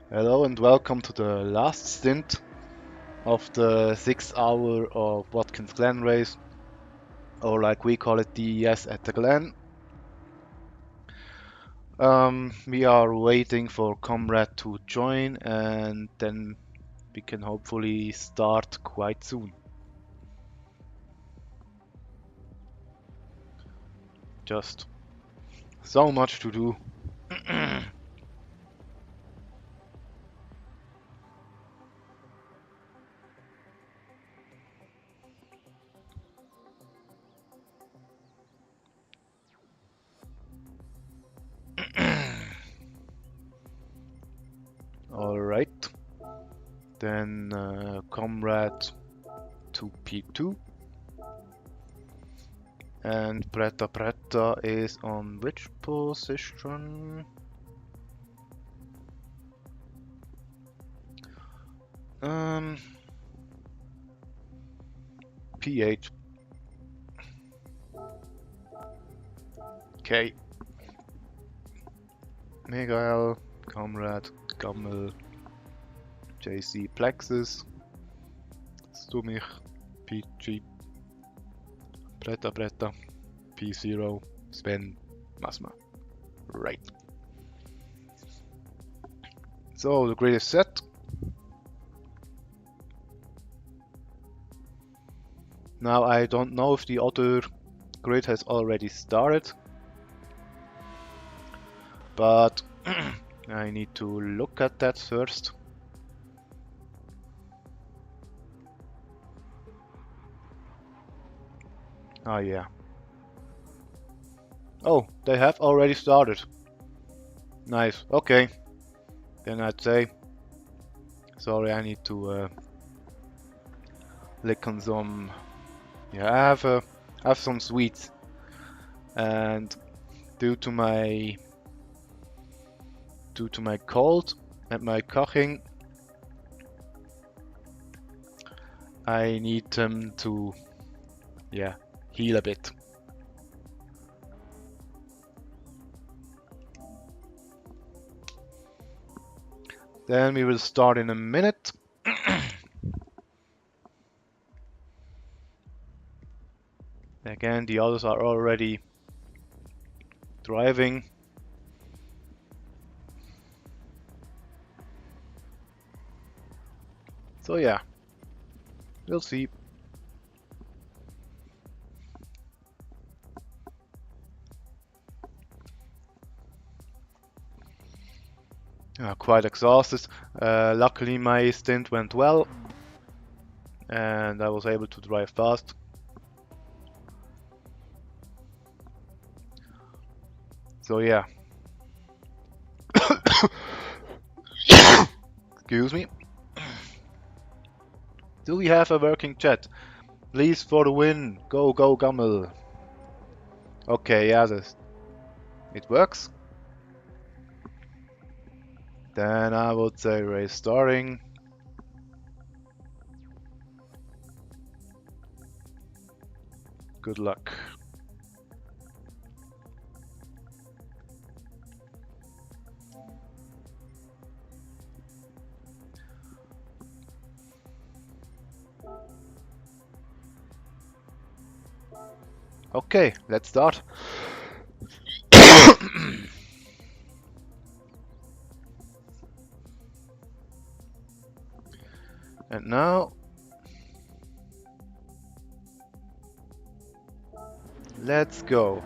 Hello and welcome to the last stint of the 6 hour of Watkins Glen race, or like we call it, DES at the Glen. We are waiting for Comrade to join and then we can hopefully start quite soon. Just so much to do. Alright, then Comrade to P2. And Preta is on which position? P8. Okay. Miguel, Comrade, Gammel, JC, Plexus, Stumich, PG, Preta, P0, Sven, Masma. Right. So the grid is set. Now I don't know if the other grid has already started, but I need to look at that first. Oh yeah. Oh, they have already started. Nice. Okay. Then I'd say, sorry, I need to lick on some. Yeah, I have some sweets, and due to my cold and my coughing, I need them to, yeah, heal a bit. Then we will start in a minute. Again, the others are already driving. So yeah, we'll see. Quite exhausted. Luckily my stint went well and I was able to drive fast. So yeah. Excuse me. Do we have a working chat? Please for the win. Go, go, Gammel. Okay, yeah, it works. Then I would say race starting. Good luck. Okay, let's start. And now let's go.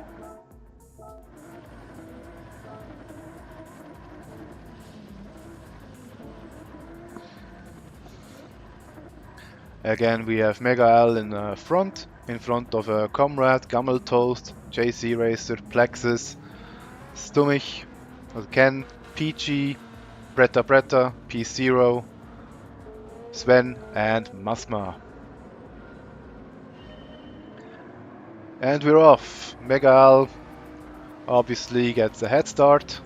Again, we have Mega L in front of a Comrade, Gammel Toast, JC Racer, Plexus, Stumich, Ken, PG, Preta, P0, Sven, and Masma. And we're off. Mega L obviously gets a head start.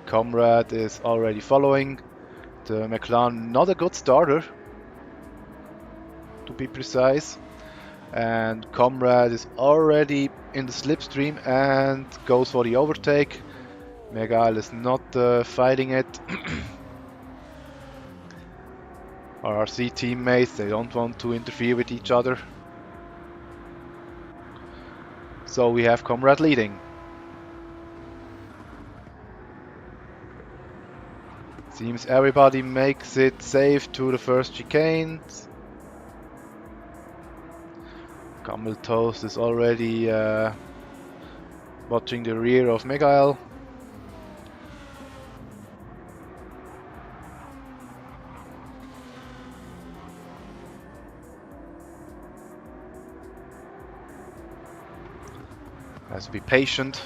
Comrade is already following. The McLaren, not a good starter, to be precise. And Comrade is already in the slipstream and goes for the overtake. Mega L is not fighting it. RRC teammates, they don't want to interfere with each other. So we have Comrade leading. Seems everybody makes it safe to the first chicanes. Camel Toast is already watching the rear of Miguel. Has to be patient.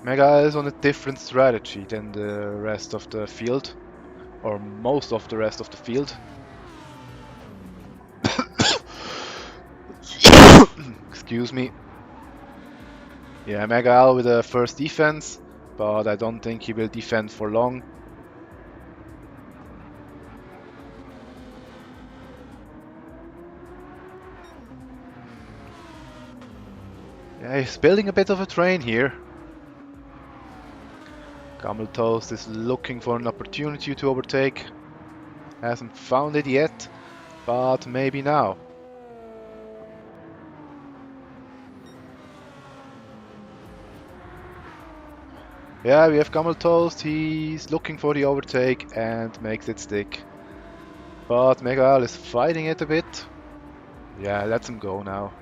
Miguel is on a different strategy than the rest of the field, or most of the rest of the field. Excuse me. Yeah, Miguel with a first defense, but I don't think he will defend for long. Yeah, he's building a bit of a train here. Camel Toast is looking for an opportunity to overtake. Hasn't found it yet, but maybe now. Yeah, we have Camel Toast. He's looking for the overtake and makes it stick. But Miguel is fighting it a bit. Yeah, lets him go now.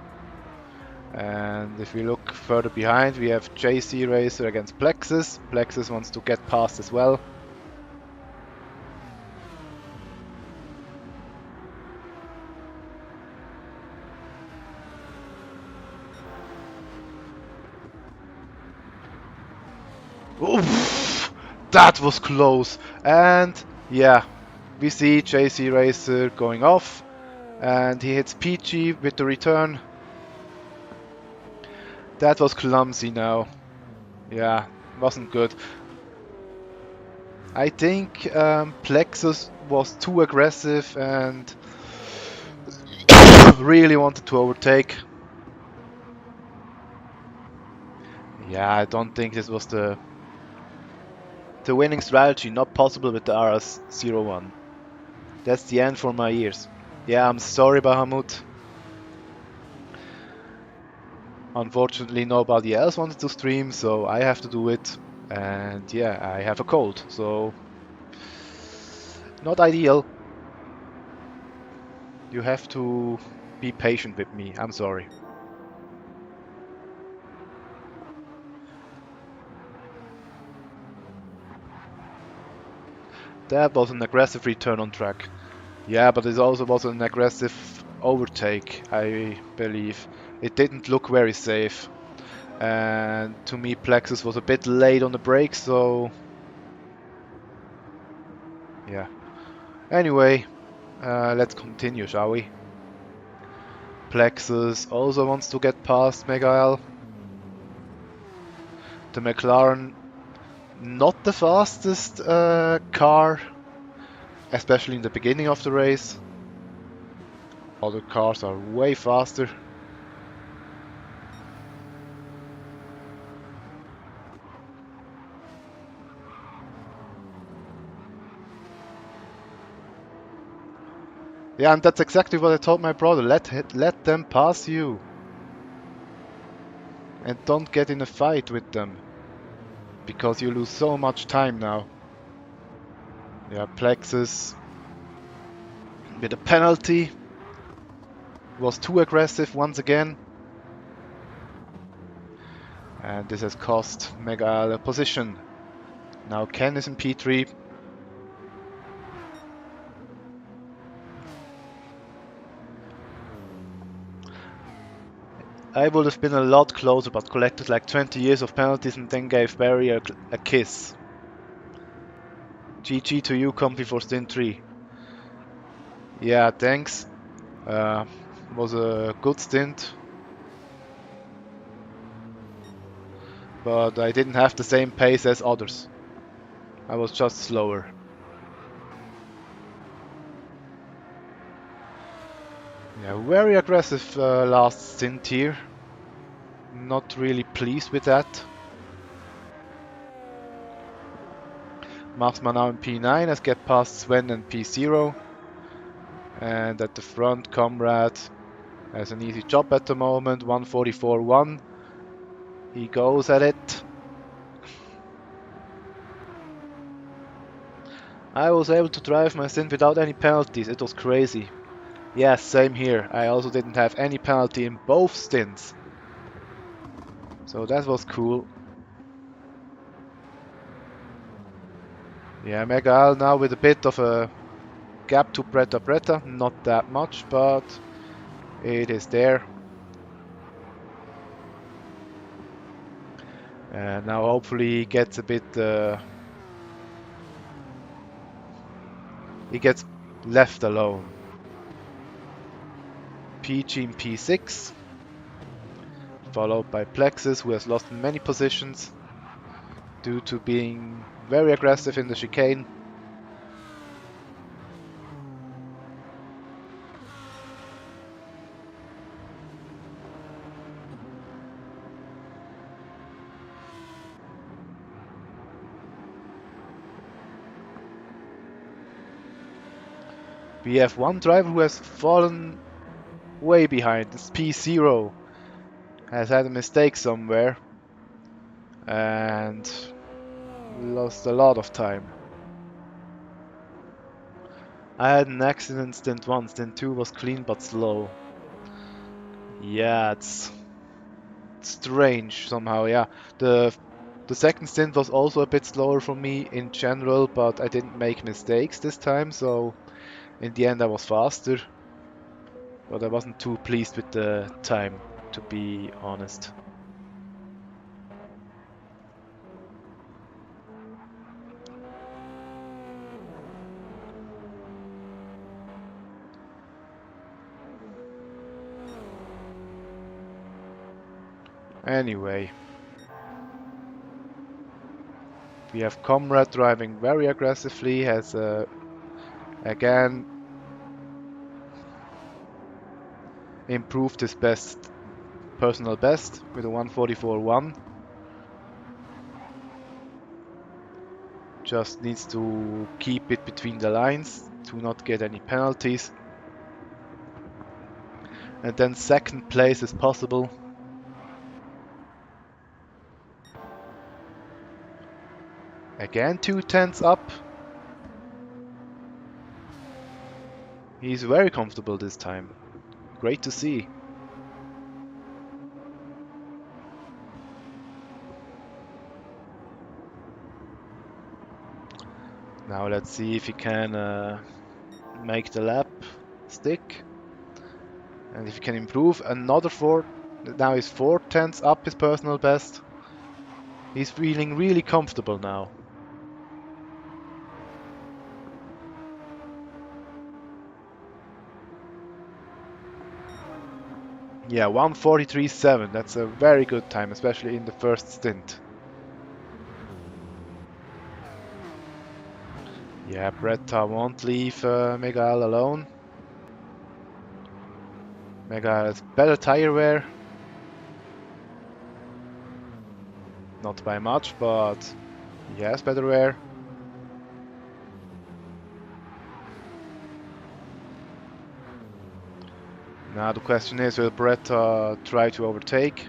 And if we look further behind, we have JC Racer against Plexus. Plexus wants to get past as well. Oof, that was close. And yeah, we see JC Racer going off. And he hits Peachy with the return. That was clumsy now. Yeah, wasn't good. I think Plexus was too aggressive and really wanted to overtake. Yeah, I don't think this was the winning strategy. Not possible with the RS-01. That's the end for my ears. Yeah, I'm sorry, Bahamut. Unfortunately, nobody else wanted to stream, so I have to do it. And yeah, I have a cold, so not ideal. You have to be patient with me. I'm sorry. That was an aggressive return on track. Yeah, but it also was an aggressive overtake, I believe. It didn't look very safe. And to me, Plexus was a bit late on the brakes, so yeah. Anyway, let's continue, shall we? Plexus also wants to get past Miguel. The McLaren, not the fastest car, especially in the beginning of the race. Other cars are way faster. Yeah, and that's exactly what I told my brother. Let them pass you. And don't get in a fight with them. Because you lose so much time now. Yeah, Plexus with a penalty. Was too aggressive once again. And this has cost Miguel a position. Now Ken is in P3. I would have been a lot closer, but collected like 20 years of penalties and then gave Barry a kiss. GG to you, Comfy, for Stint 3. Yeah, thanks. Was a good stint. But I didn't have the same pace as others. I was just slower. Yeah, very aggressive last stint here. Not really pleased with that. Masma now in P9 has get past Sven and P0. And at the front, Comrade has an easy job at the moment, 144.1. He goes at it. I was able to drive my stint without any penalties. It was crazy. Yes, same here. I also didn't have any penalty in both stints. So that was cool. Yeah, Megal now with a bit of a gap to Preta Preta. Not that much, but it is there. And now hopefully he gets a bit... he gets left alone. PG in P6. Followed by Plexus, who has lost many positions due to being very aggressive in the chicane. We have one driver who has fallen way behind. It's P0. Has had a mistake somewhere and lost a lot of time. I had an accident stint 1, stint 2 was clean but slow. Yeah, it's strange somehow, yeah. The second stint was also a bit slower for me in general, but I didn't make mistakes this time, so in the end I was faster. But I wasn't too pleased with the time, to be honest. Anyway, we have Comrade driving very aggressively, has again improved his personal best with a 144.1. Just needs to keep it between the lines to not get any penalties. And then second place is possible. Again 2/10 up. He's very comfortable this time. Great to see. Now let's see if he can make the lap stick. And if he can improve another 4, now he's 4/10 up his personal best. He's feeling really comfortable now. Yeah, 143.7. That's a very good time, especially in the first stint. Yeah, Bretta won't leave Miguel alone. Miguel has better tire wear. Not by much, but he has better wear. Now the question is, will Bretta try to overtake?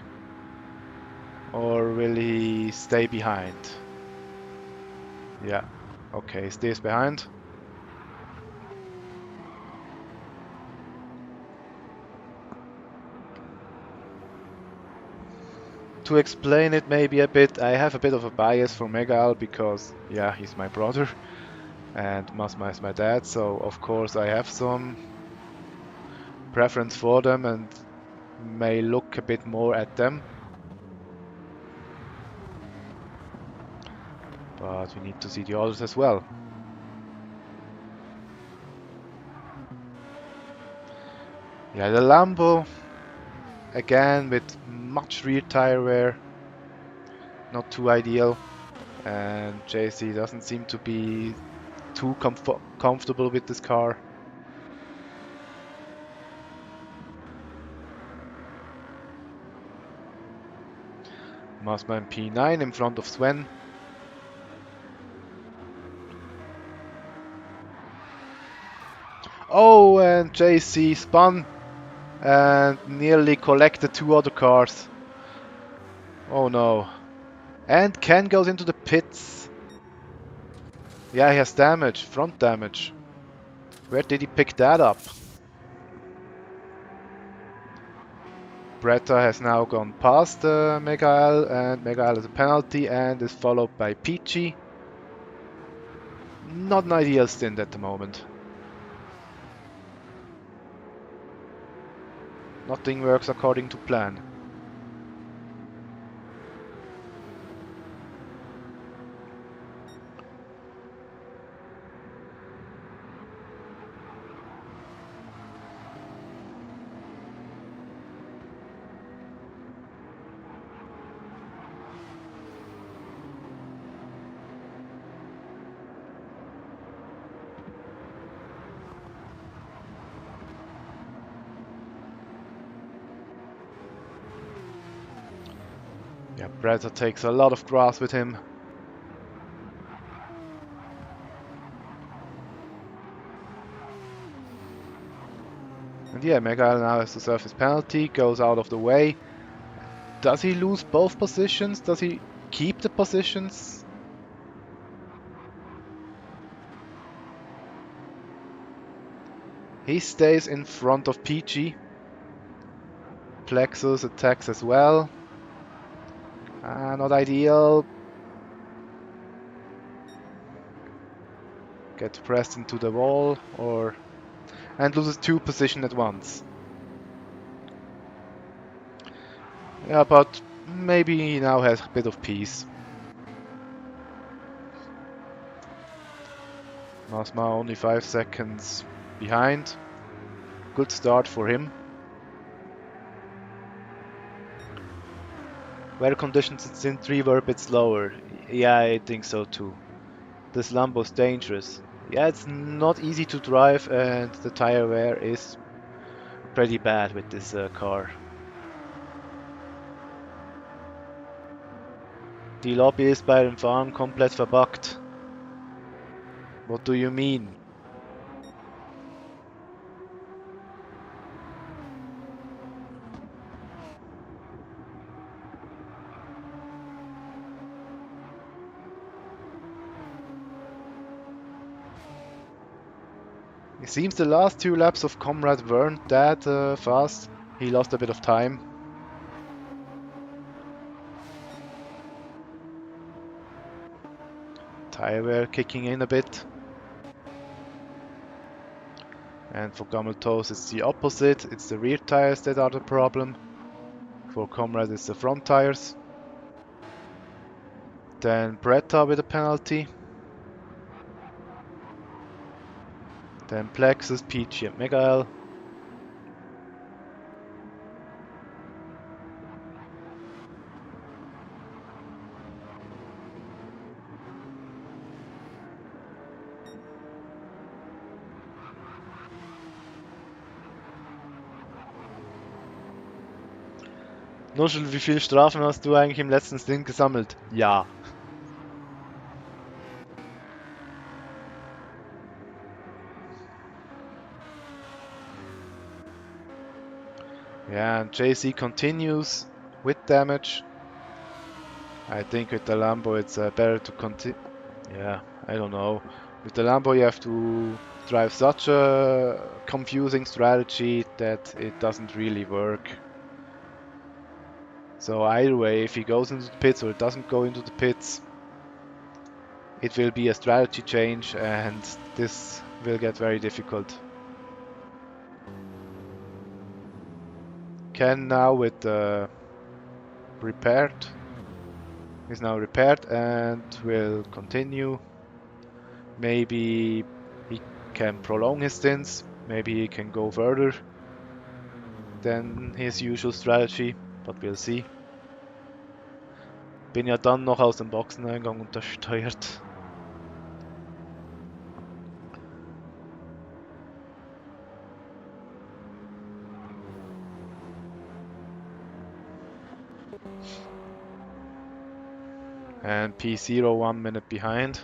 Or will he stay behind? Yeah, okay, he stays behind. To explain it maybe a bit, I have a bit of a bias for Megal because, yeah, he's my brother and Masma is my dad, so of course I have some preference for them and may look a bit more at them. But we need to see the others as well. Yeah, the Lambo, again with much rear tire wear, not too ideal. And JC doesn't seem to be too comfortable with this car. Masma in P9 in front of Sven. Oh, and JC spun and nearly collected 2 other cars. Oh no. And Ken goes into the pits. Yeah, he has damage, front damage. Where did he pick that up? Bretta has now gone past Megael, and Megael has a penalty and is followed by Peachy. Not an ideal stint at the moment. Nothing works according to plan. Yeah, Bretta takes a lot of grass with him. And yeah, Megael now has to serve his penalty, goes out of the way. Does he lose both positions? Does he keep the positions? He stays in front of Peachy. Plexus attacks as well. Not ideal. Get pressed into the wall and loses 2 positions at once. Yeah, but maybe he now has a bit of peace. Masma only 5 seconds behind. Good start for him. Weather conditions in Stint 3 were a bit slower. Yeah, I think so too. This Lambo's dangerous. Yeah, it's not easy to drive and the tire wear is pretty bad with this car. Die Lobby ist bei dem Fahren komplett verbuggt. What do you mean? It seems the last 2 laps of Comrade weren't that fast. He lost a bit of time. Tire wear kicking in a bit. And for Gameltoes it's the opposite. It's the rear tires that are the problem. For Comrade it's the front tires. Then Bretta with a penalty. Then Plexus, Peachy and Megael. Nuschel, wie viele Strafen hast du eigentlich im letzten Stint gesammelt? Ja. Yeah, and JC continues with damage. I think with the Lambo it's better to continue. Yeah, I don't know. With the Lambo you have to drive such a confusing strategy that it doesn't really work. So either way, if he goes into the pits or it doesn't go into the pits, it will be a strategy change and this will get very difficult. Ken now with the repaired is now repaired and will continue. Maybe he can prolong his stints, maybe he can go further than his usual strategy, but we'll see. Bin ja dann noch aus dem Boxeneingang untersteuert. And P0 1 minute behind.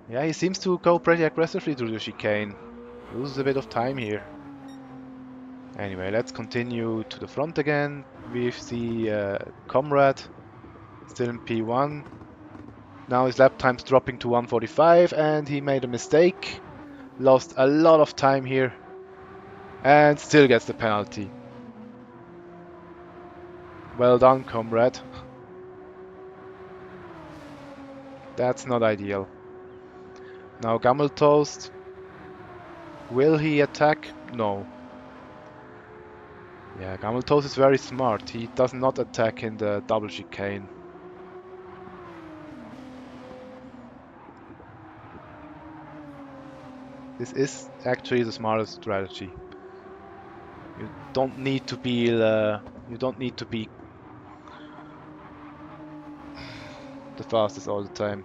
Yeah, he seems to go pretty aggressively through the chicane. Loses a bit of time here. Anyway, let's continue to the front again. We see Comrade still in P1. Now his lap time's dropping to 1:45 and he made a mistake. Lost a lot of time here and still gets the penalty. Well done, Comrade. That's not ideal. Now Gammeltoast. Will he attack? No. Yeah, Gammeltoast is very smart. He does not attack in the double chicane. This is actually the smartest strategy. You don't need to be the fastest all the time.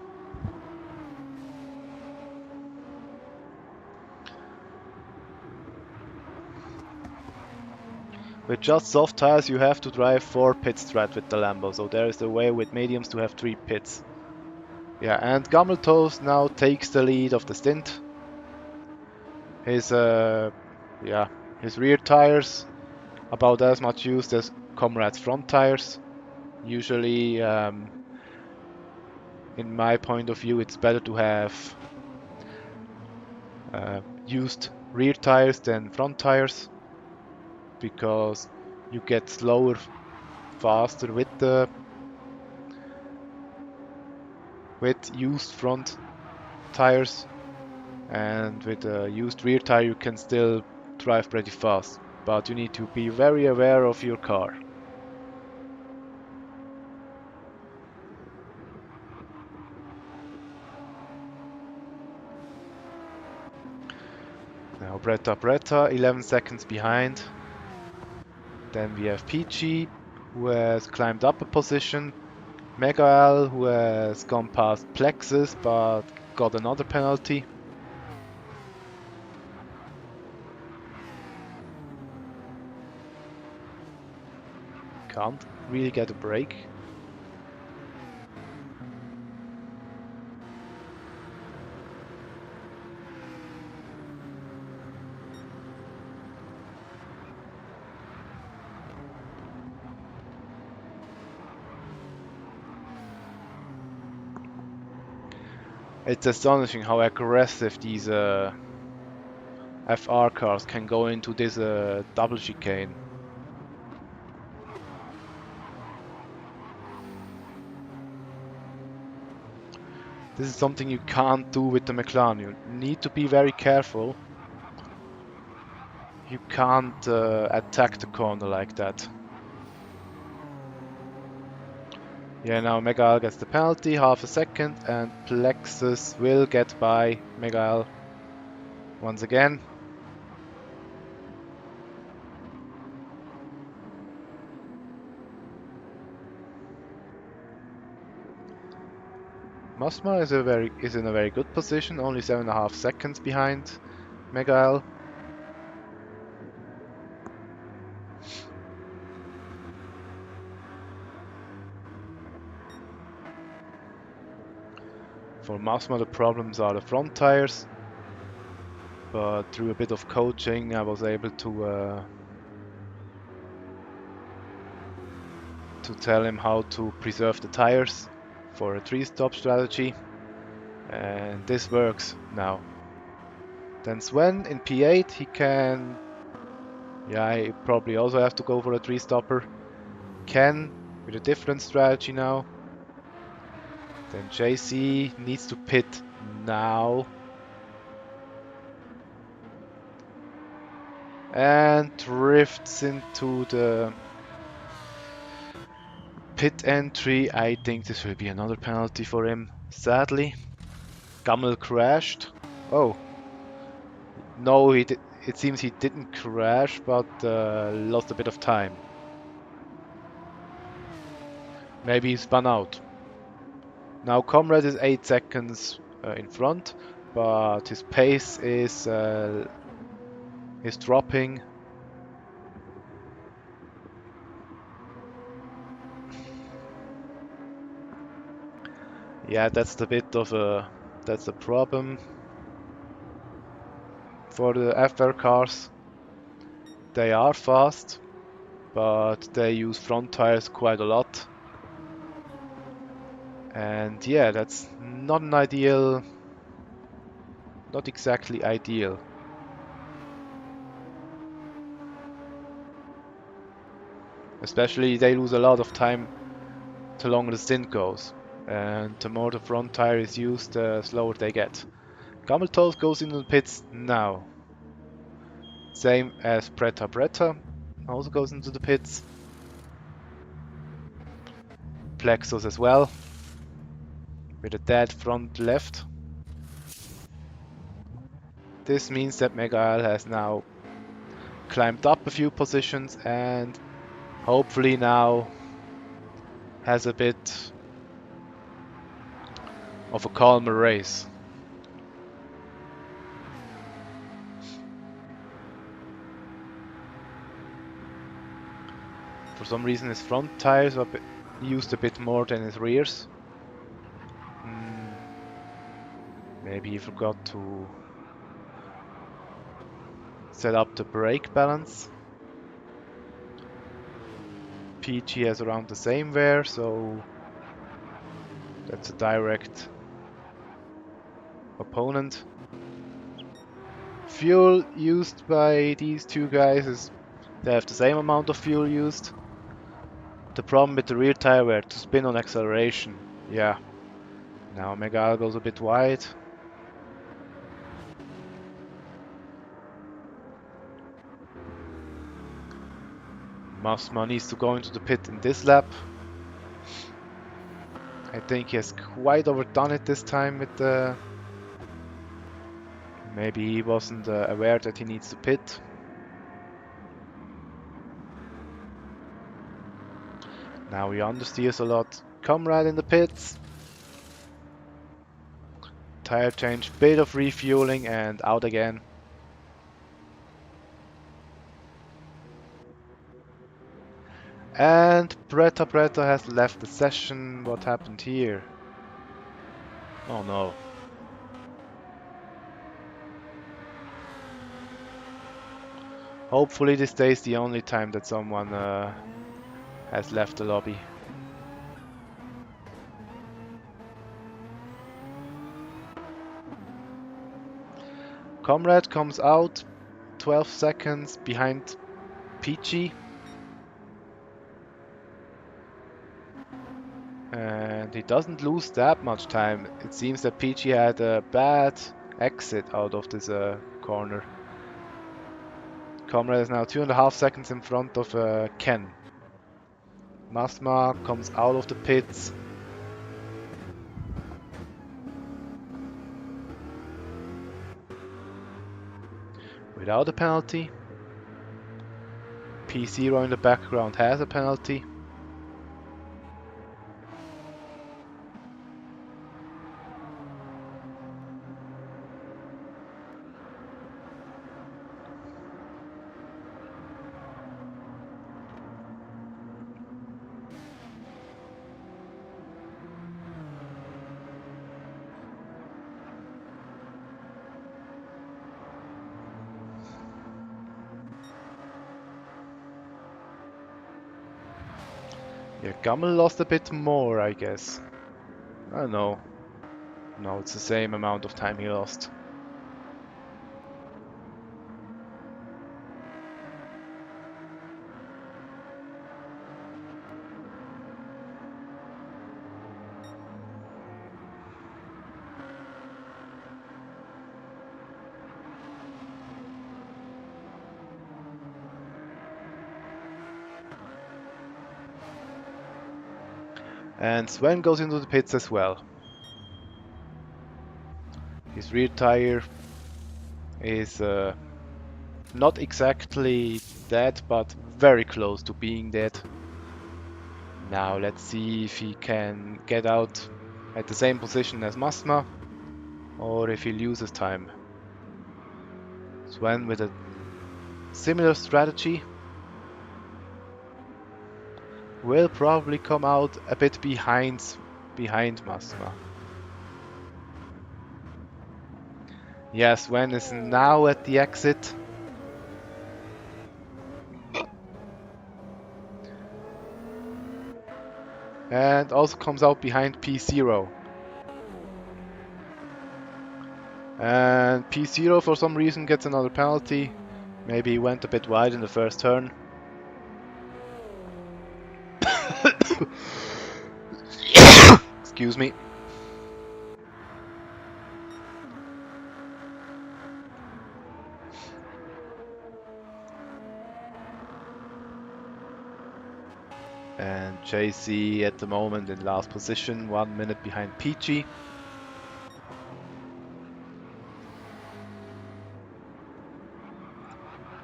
With just soft tires you have to drive 4 pit strat with the Lambo, so there is a way with mediums to have 3 pits. Yeah, and Gammeltoast now takes the lead of the stint. His his rear tires about as much used as Comrade's front tires. Usually, in my point of view, it's better to have used rear tires than front tires because you get slower faster with used front tires, and with a used rear tire you can still drive pretty fast, but you need to be very aware of your car. Now Bretta 11 seconds behind. Then we have Peachy, who has climbed up a position. Megaal, who has gone past Plexus but got another penalty. Can't really get a break. It's astonishing how aggressive these FR cars can go into this double chicane. This is something you can't do with the McLaren. You need to be very careful. You can't attack the corner like that. Yeah, now Megaal gets the penalty, half a second, and Plexus will get by Megaal once again. Mosma is in a very good position, only 7.5 seconds behind Megaal. For Mosma the problems are the front tires, but through a bit of coaching I was able to tell him how to preserve the tires for a 3-stop strategy, and this works now. Then Sven in P8, he can, yeah, he probably also have to go for a 3-stopper. Ken with a different strategy now. Then JC needs to pit now. And drifts into the pit entry. I think this will be another penalty for him, sadly. Gummel crashed. Oh. No, it seems he didn't crash, but lost a bit of time. Maybe he spun out. Now Comrade is 8 seconds in front, but his pace is dropping. Yeah, that's the bit of a That's the problem for the FR cars. They are fast, but they use front tires quite a lot. And yeah, that's not an ideal, not exactly ideal. Especially they lose a lot of time the longer the stint goes. And the more the front tire is used, the slower they get. Gameltoast goes into the pits now. Same as Bretta also goes into the pits. Plexus as well, with a dead front left. This means that Megael has now climbed up a few positions and hopefully now has a bit of a calmer race. For some reason his front tires are used a bit more than his rears. Maybe he forgot to set up the brake balance. PG has around the same wear, so that's a direct opponent. Fuel used by these two guys is they have the same amount of fuel used. The problem with the rear tire wear to spin on acceleration. Yeah. Now Megal goes a bit wide. Masma needs to go into the pit in this lap. I think he has quite overdone it this time with the... Maybe he wasn't aware that he needs to pit. Now he understeers a lot. Comrade in the pits. Tire change, bit of refueling and out again. And Bretta has left the session. What happened here? Oh no. Hopefully this stays the only time that someone has left the lobby. Comrade comes out 12 seconds behind Peachy. And he doesn't lose that much time. It seems that Peachy had a bad exit out of this corner. Comrade is now 2.5 seconds in front of Ken. Masma comes out of the pits. Without a penalty. P0 in the background has a penalty. Yeah, Gammel lost a bit more, I guess. I don't know. No, it's the same amount of time he lost. And Sven goes into the pits as well. His rear tire is not exactly dead, but very close to being dead. Now let's see if he can get out at the same position as Masma, or if he loses time. Sven with a similar strategy will probably come out a bit behind Masma. Yes, Sven is now at the exit. And also comes out behind P0. And P0 for some reason gets another penalty. Maybe he went a bit wide in the first turn. Excuse me. And JC at the moment in last position, 1 minute behind Peachy.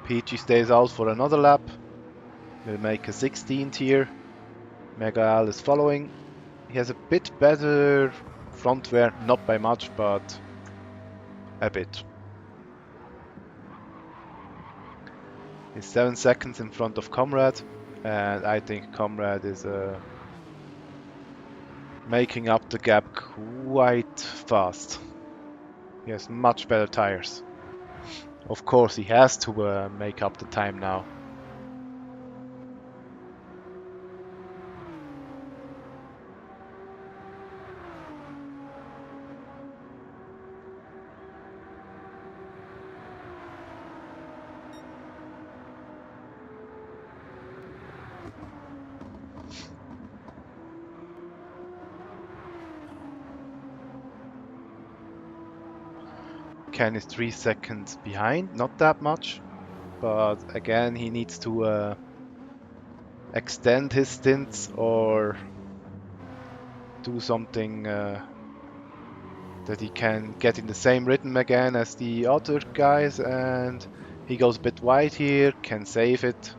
Peachy stays out for another lap. Will make a 16th here. Mega Al is following. He has a bit better front wear, not by much, but a bit. He's 7 seconds in front of Comrade, and I think Comrade is making up the gap quite fast. He has much better tires. Of course, he has to make up the time now. Ken is 3 seconds behind, not that much, but again he needs to extend his stints or do something that he can get in the same rhythm again as the other guys, and he goes a bit wide here, can save it.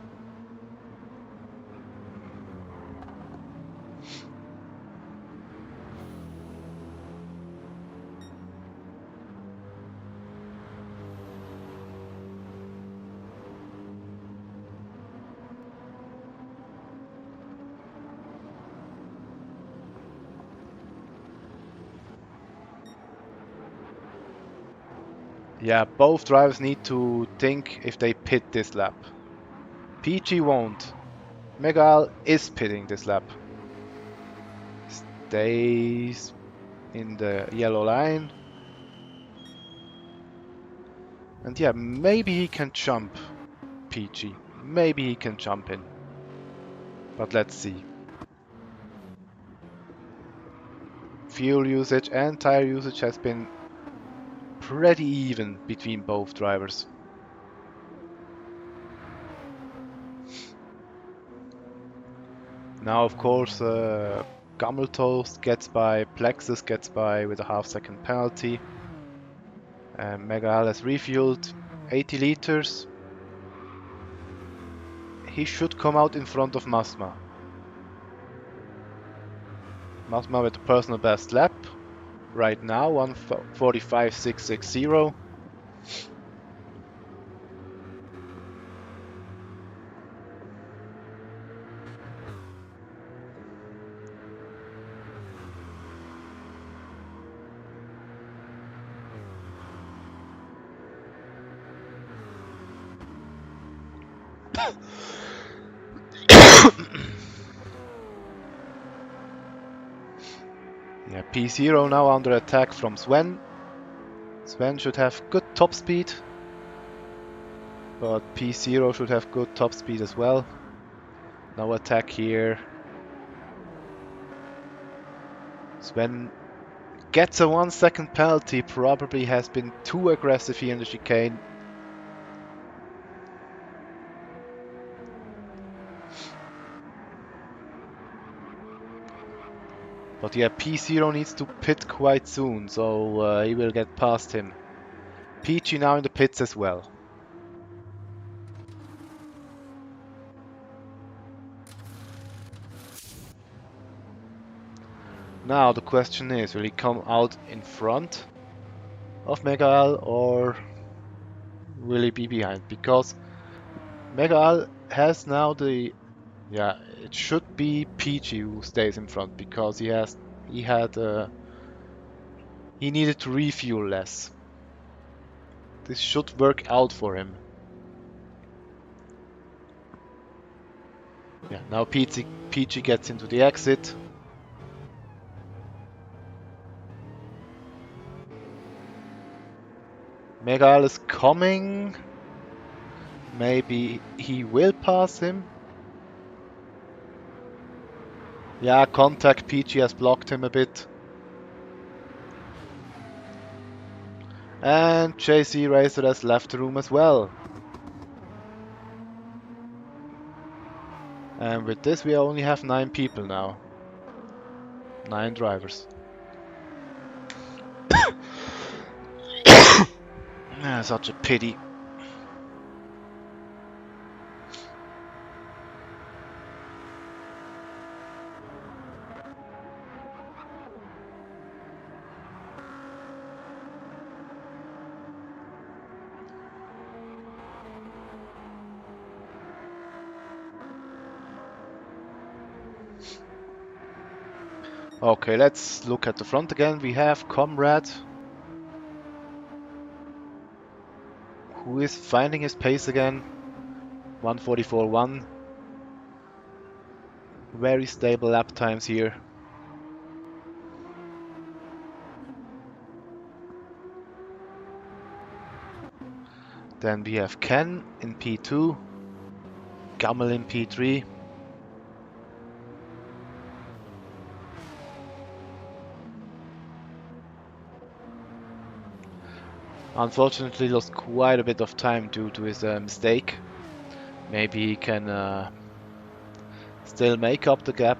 Yeah, both drivers need to think if they pit this lap. PG won't. Megal is pitting this lap. Stays in the yellow line. And yeah, maybe he can jump PG. Maybe he can jump in. But let's see. Fuel usage and tire usage has been pretty even between both drivers. Now, of course, Gammeltoast gets by, Plexus gets by with a half-second penalty. Megal has refueled 80 liters. He should come out in front of Masma. Masma with the personal best lap right now, 1:45.660. Yeah, P0 now under attack from Sven. Sven should have good top speed, but P0 should have good top speed as well. No attack here. Sven gets a 1-second penalty, probably has been too aggressive here in the chicane. But yeah, P0 needs to pit quite soon, so he will get past him. Peachy now in the pits as well. Now the question is, will he come out in front of Megal or will he be behind? Because Megal has now the... Yeah, it should be Peachy who stays in front because he needed to refuel less. This should work out for him. Yeah, now Peachy gets into the exit. Megal is coming. Maybe he will pass him. Yeah, contact Peachy has blocked him a bit. And JC Racer has left the room as well. And with this we only have 9 people now. 9 drivers. Such a pity. Okay, let's look at the front again. We have Comrade, who is finding his pace again. 1:44.1. Very stable lap times here. Then we have Ken in P2, Gammel in P3. Unfortunately lost quite a bit of time due to his mistake. Maybe he can still make up the gap.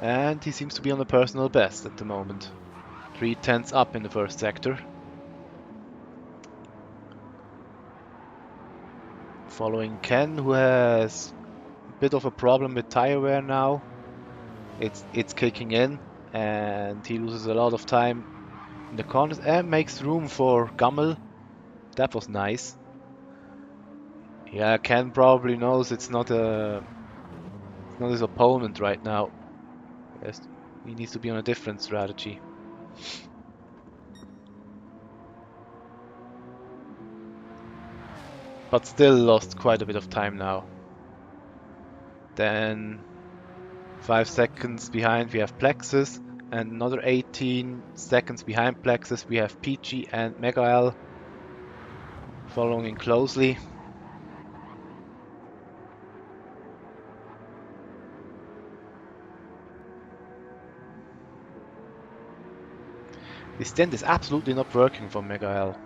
And he seems to be on a personal best at the moment. 3/10 up in the first sector. Following Ken, who has a bit of a problem with tire wear now. It's kicking in, and he loses a lot of time in the corners and makes room for Gammel. That was nice. Yeah, Ken probably knows it's not his opponent right now. Yes, he needs to be on a different strategy. But still lost quite a bit of time now. Then 5 seconds behind we have Plexus, and another 18 seconds behind Plexus we have Peachy and Megael following closely. The stint is absolutely not working for Megael.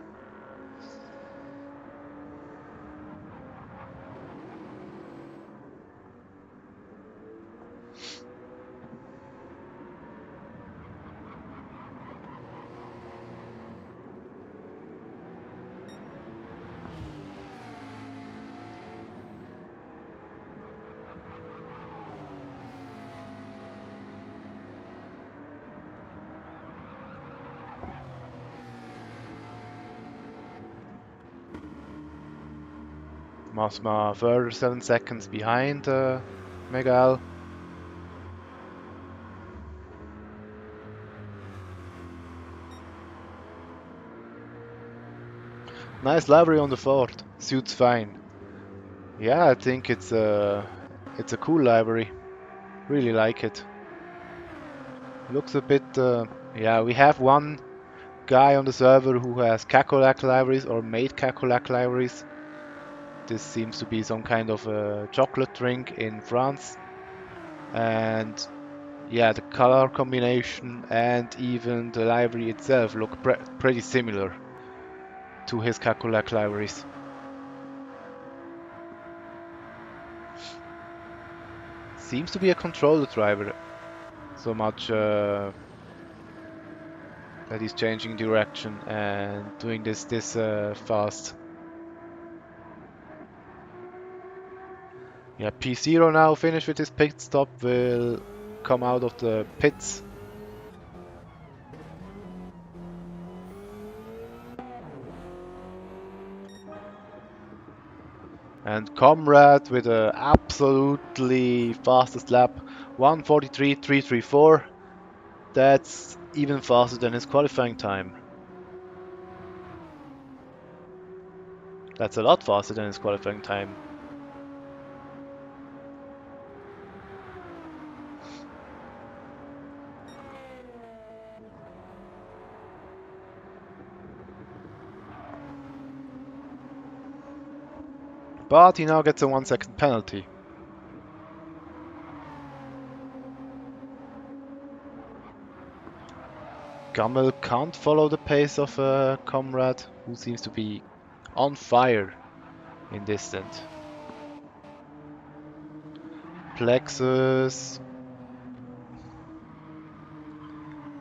Masma further 7 seconds behind Megael. Nice livery on the Ford, suits fine. Yeah, I think it's a cool livery. Really like it. Looks a bit, yeah, we have one guy on the server who has Cacolac liveries or made Cacolac liveries. This seems to be some kind of a chocolate drink in France. And yeah, the color combination and even the livery itself look pretty similar to his Cacolac liveries. Seems to be a controller driver, so much that he's changing direction and doing this fast. Yeah, P0 now finished with his pit stop, will come out of the pits. And Comrade with a absolutely fastest lap, 1:43.334. That's even faster than his qualifying time. That's a lot faster than his qualifying time. But he now gets a 1 second penalty. Gummel can't follow the pace of Comrade, who seems to be on fire in this stint. Plexus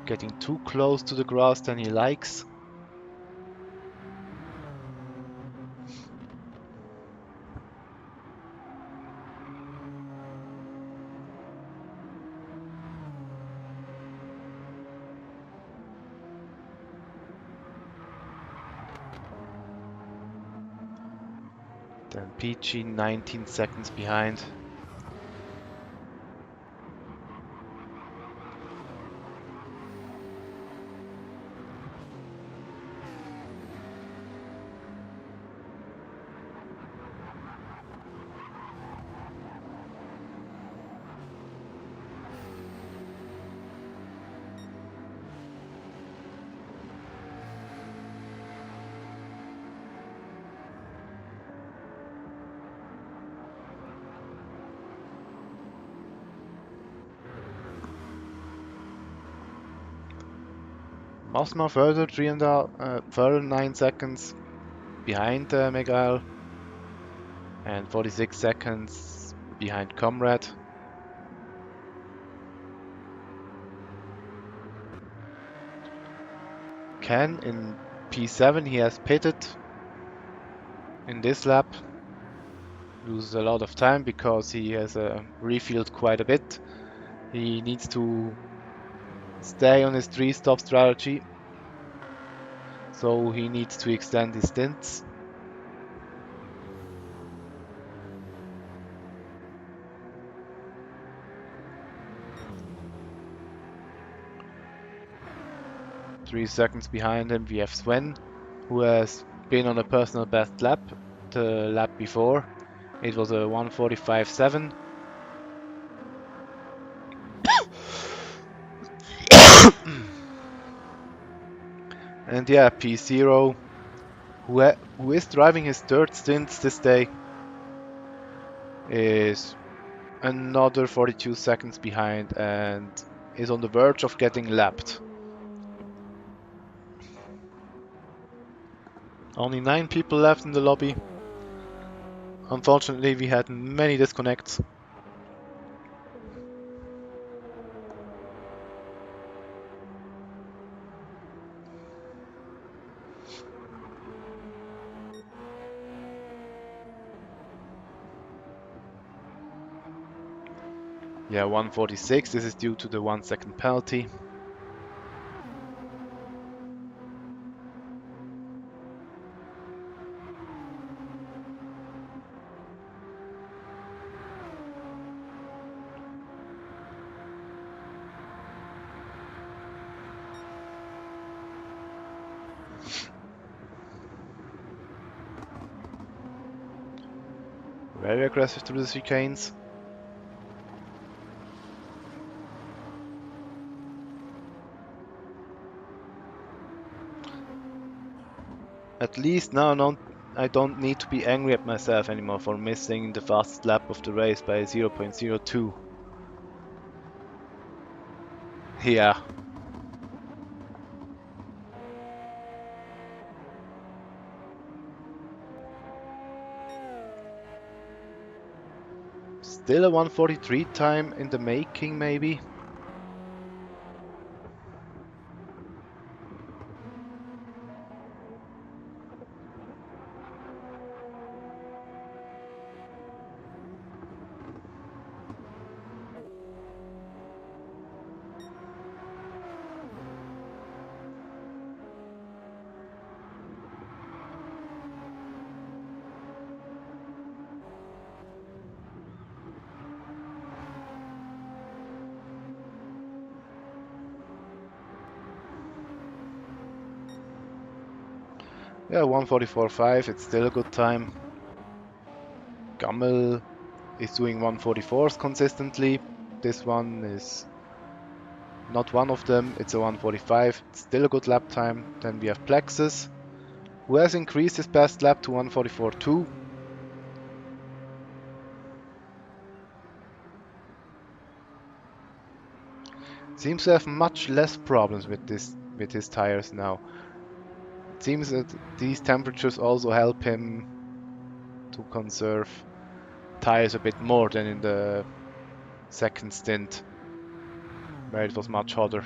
getting too close to the grass than he likes. Then PG 19 seconds behind. Mosma further 9 seconds behind Miguel, and 46 seconds behind Comrade. Ken in P7, he has pitted in this lap. Loses a lot of time because he has refueled quite a bit. He needs to stay on his 3-stop strategy, so he needs to extend his stints. Three seconds behind him we have Sven, who has been on a personal best lap the lap before. It was a 1:45.7. And yeah, P0, who is driving his third stint this day, is another 42 seconds behind and is on the verge of getting lapped. Only 9 people left in the lobby. Unfortunately, we had many disconnects. Yeah, 1:46. This is due to the 1 second penalty. Very aggressive through the chicanes. At least now I don't need to be angry at myself anymore for missing the fastest lap of the race by 0.02. Yeah. Still a 1:43 time in the making, maybe. Yeah, 144.5, it's still a good time. Gammel is doing 144s consistently. This one is not one of them, it's a 145, it's still a good lap time. Then we have Plexus, who has increased his best lap to 144.2. Seems to have much less problems with his tires now. It seems that these temperatures also help him to conserve tires a bit more than in the second stint, where it was much hotter.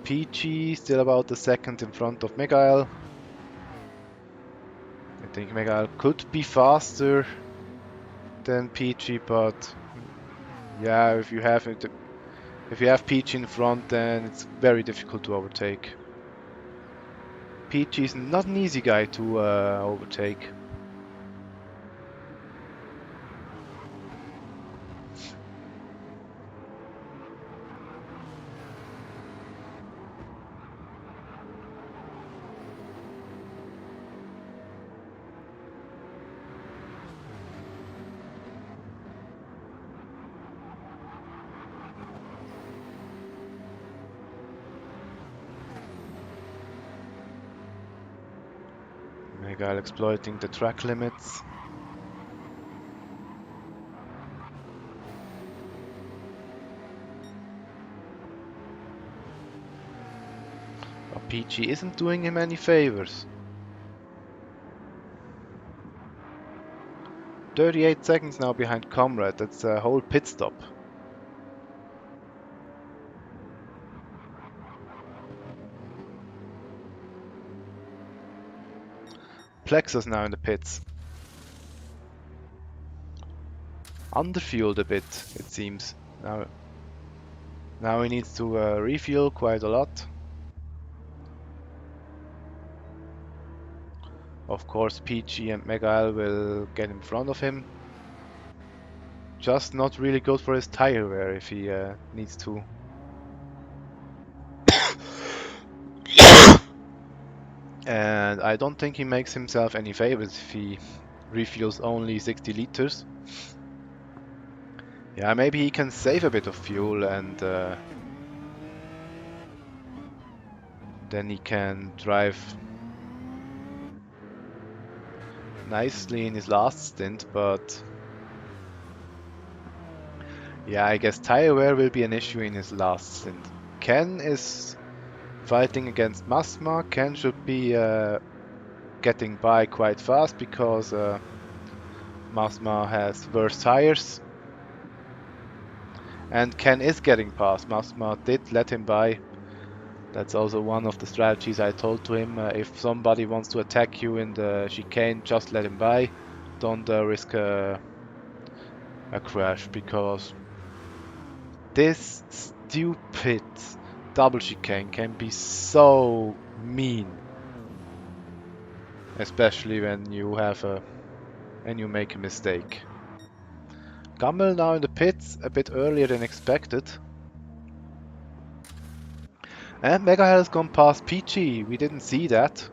Peachy still about the second in front of Miguel. I think Miguel could be faster than Peachy, but yeah, if you have Peachy in front, then it's very difficult to overtake. Peachy is not an easy guy to overtake. Miguel exploiting the track limits. But Peachy isn't doing him any favors. 38 seconds now behind Comrade, that's a whole pit stop. Plexus now in the pits. Underfueled a bit, it seems. Now he needs to refuel quite a lot. Of course, Peachy and Miguel will get in front of him. Just not really good for his tire wear if he needs to. And I don't think he makes himself any favors if he refuels only 60 liters. Yeah, maybe he can save a bit of fuel and then he can drive nicely in his last stint, but yeah, I guess tire wear will be an issue in his last stint. Ken is fighting against Masma. Ken should be getting by quite fast because Masma has worse tires. And Ken is getting past. Masma did let him by. That's also one of the strategies I told to him. If somebody wants to attack you in the chicane, just let him by. Don't risk a crash, because this stupid double chicane can be so mean. Especially when you make a mistake. Gummel now in the pits a bit earlier than expected. And Mega has gone past Peachy. We didn't see that.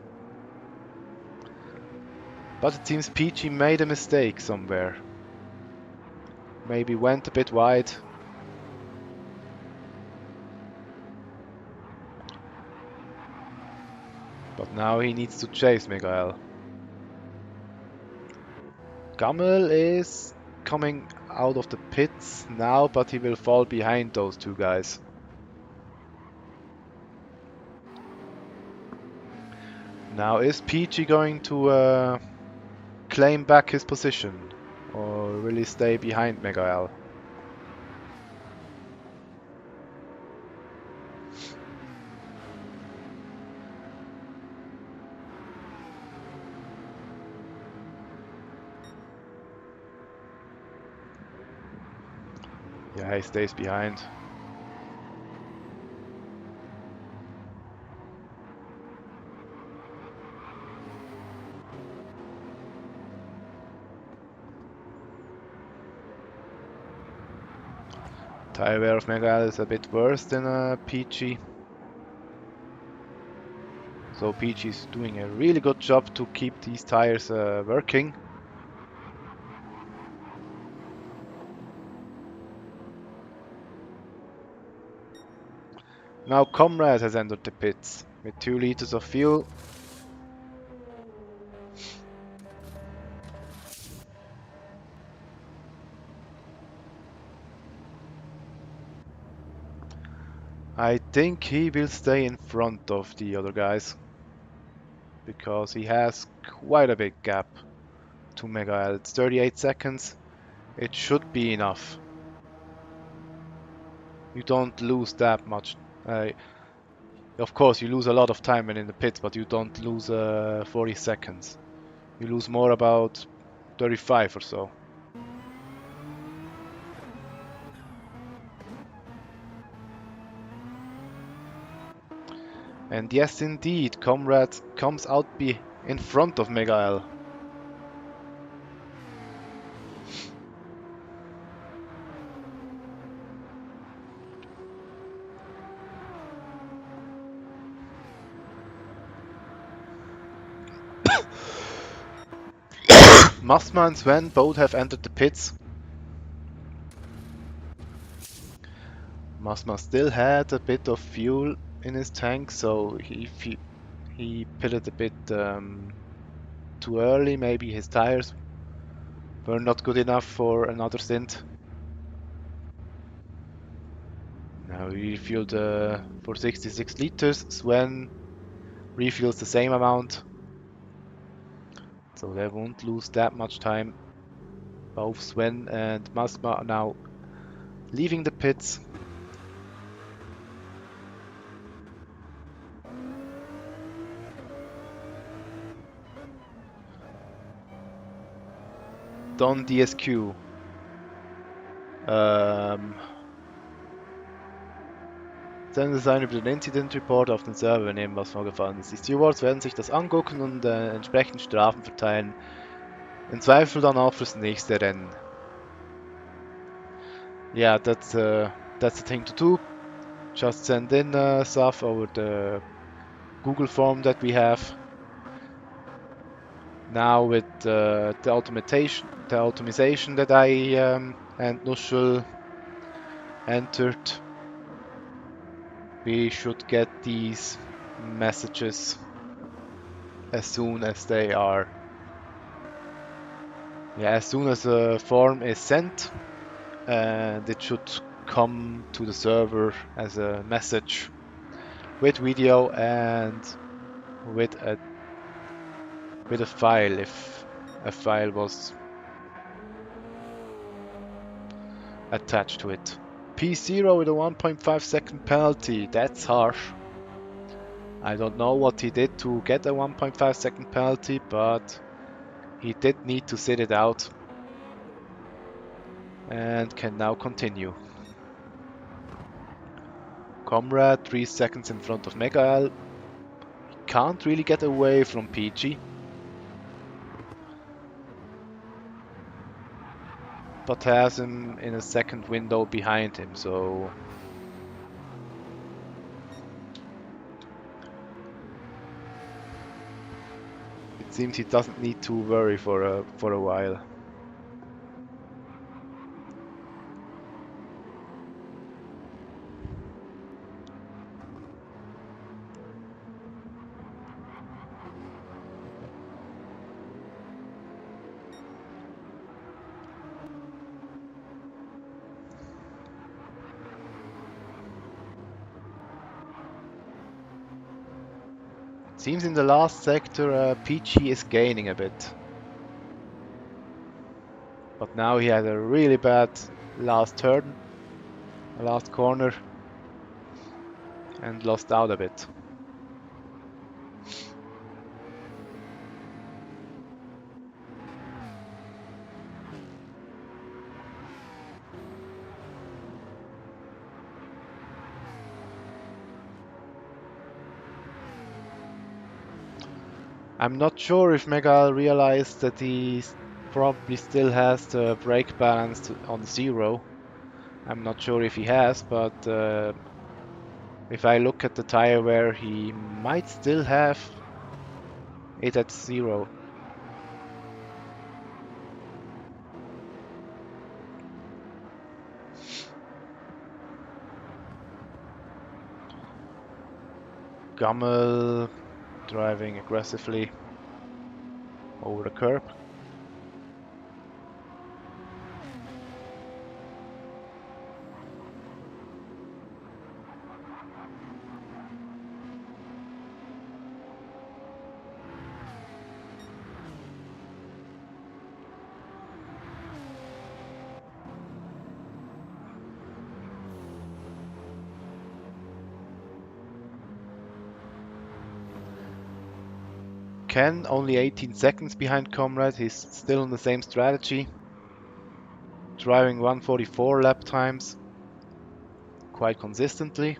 But it seems Peachy made a mistake somewhere. Maybe went a bit wide. But now he needs to chase Miguel. Gummel is coming out of the pits now, but he will fall behind those two guys. Now is Peachy going to claim back his position, or will he stay behind Miguel? Yeah, he stays behind. Tire wear of Miguel is a bit worse than Peachy. So Peachy's doing a really good job to keep these tires working. Now Comrade has entered the pits with 2 liters of fuel. I think he will stay in front of the other guys because he has quite a big gap to Mega L. It's 38 seconds. It should be enough. You don't lose that much. Of course, you lose a lot of time when in the pits, but you don't lose 40 seconds. You lose more, about 35 or so. And yes, indeed, Comrade comes out in front of Mega L. Masma and Sven both have entered the pits. Masma still had a bit of fuel in his tank, so he pitted a bit too early. Maybe his tires were not good enough for another stint. Now he refueled for 66 liters. Sven refuels the same amount, so they won't lose that much time. Both Sven and Masma are now leaving the pits. Don DSQ. Senden Sie über den Incident Report auf den Server übernehmen, was vorgefallen ist. Die Stewards werden sich das angucken und entsprechend Strafen verteilen. Im Zweifel dann auch fürs nächste Rennen. Yeah, that's the thing to do. Just send in stuff over the Google form that we have. Now with the automation that I and Nushul entered, we should get these messages as soon as they are. Yeah, as soon as a form is sent, and it should come to the server as a message with video and with a file if a file was attached to it. P0 with a 1.5 second penalty, that's harsh. I don't know what he did to get a 1.5 second penalty, but he did need to sit it out and can now continue. Comrade 3 seconds in front of Mega L. He can't really get away from PG, but has him in a second window behind him, so it seems he doesn't need to worry for a while. Seems in the last sector PG is gaining a bit. But now he had a really bad last turn, a last corner, and lost out a bit. I'm not sure if Megal realized that he probably still has the brake balance on 0. I'm not sure if he has, but If I look at the tire wear, he might still have it at 0. Gummel driving aggressively over the curb. Ken only 18 seconds behind Comrade. He's still on the same strategy, driving 144 lap times quite consistently.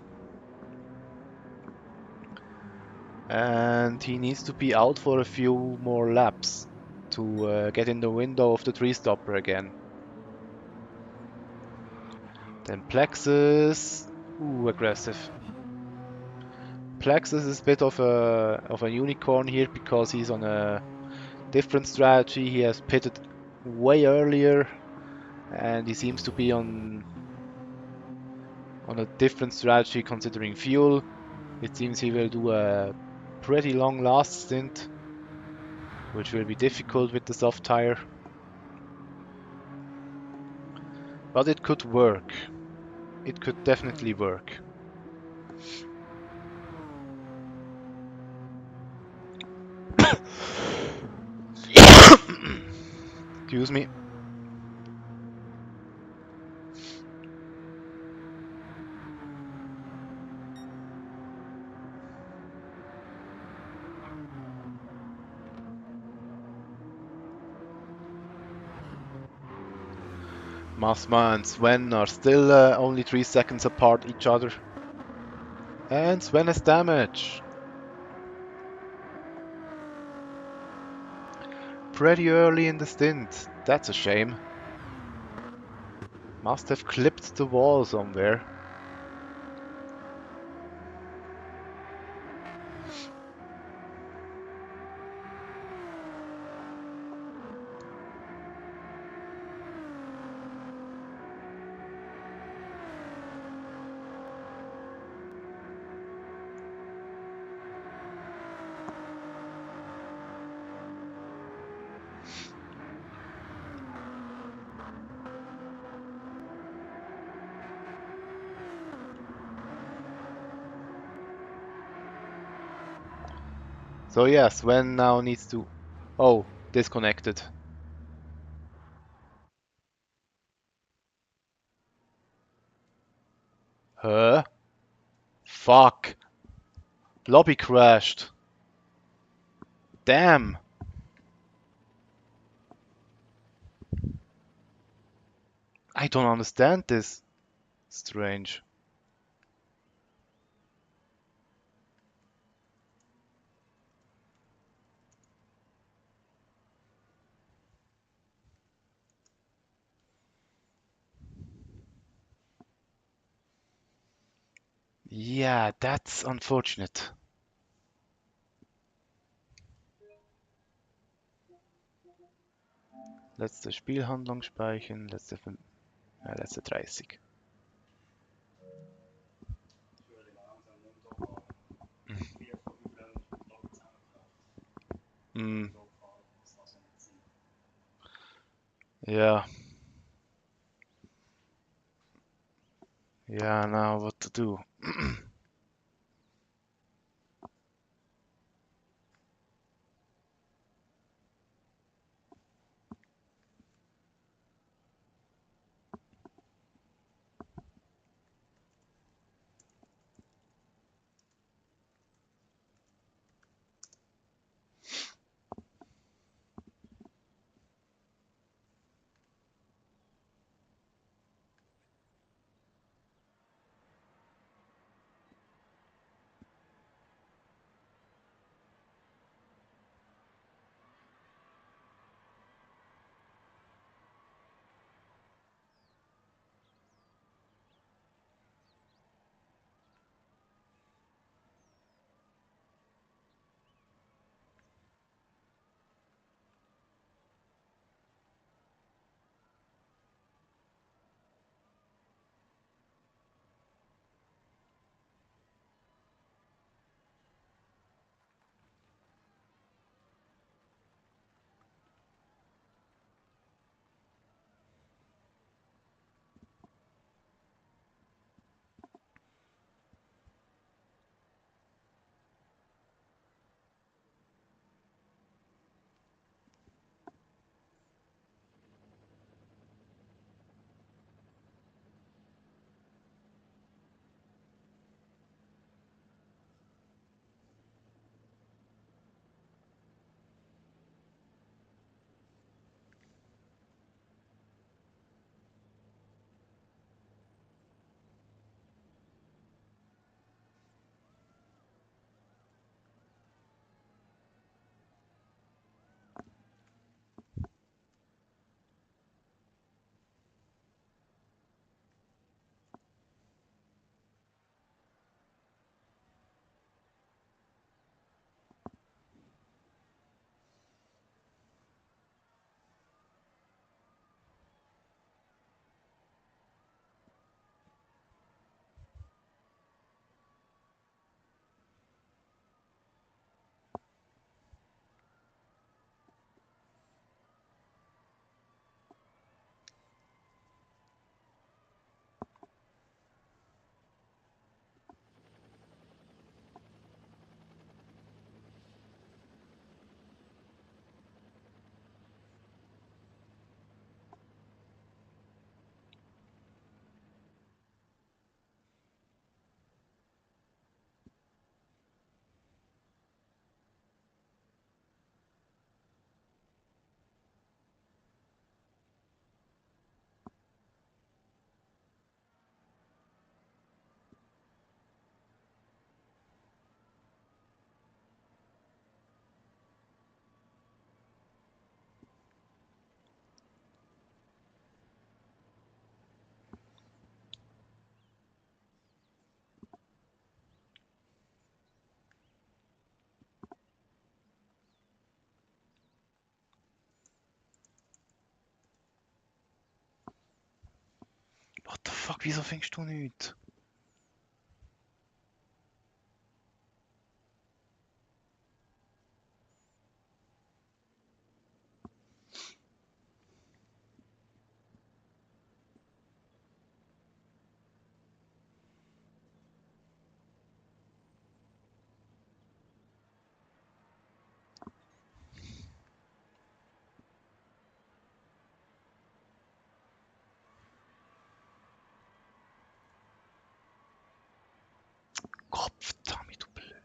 And he needs to be out for a few more laps to get in the window of the 3-stopper again. Then Plexus, ooh, aggressive. Plexus is a bit of a unicorn here because he's on a different strategy. He has pitted way earlier, and he seems to be on a different strategy considering fuel. It seems he will do a pretty long last stint, which will be difficult with the soft tire. But it could work. It could definitely work. Excuse me. Masma and Sven are still only 3 seconds apart each other. And Sven has damage. Pretty early in the stint. That's a shame. Must have clipped the wall somewhere. So yeah, Sven now needs to... Oh, disconnected. Huh? Fuck. Lobby crashed. Damn. I don't understand this. Strange. Yeah, that's unfortunate. Letzte Spielhandlung speichern, letzte 30. Mm, yeah. Yeah, now what to do? What the fuck, wieso findest du nichts? Gottverdammt, du blöd.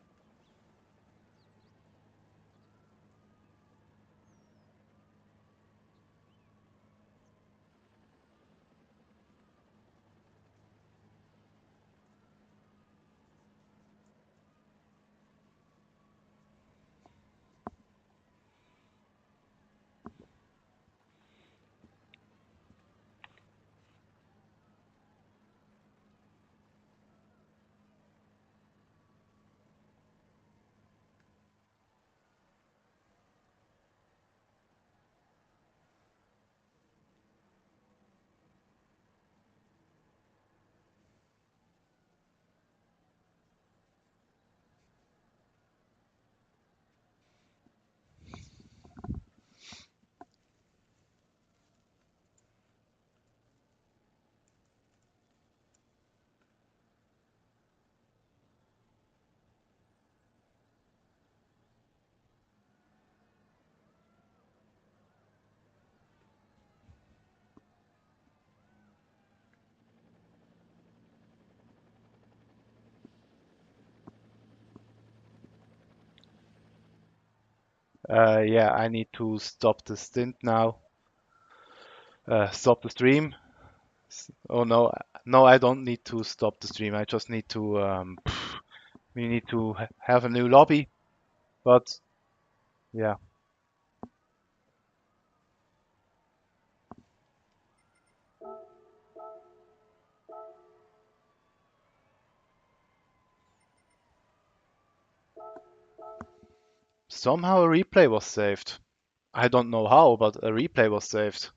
Yeah, I need to stop the stint now. Stop the stream. Oh no, no, I don't need to stop the stream. I just need to. We need to have a new lobby. But yeah, somehow a replay was saved. I don't know how, but a replay was saved.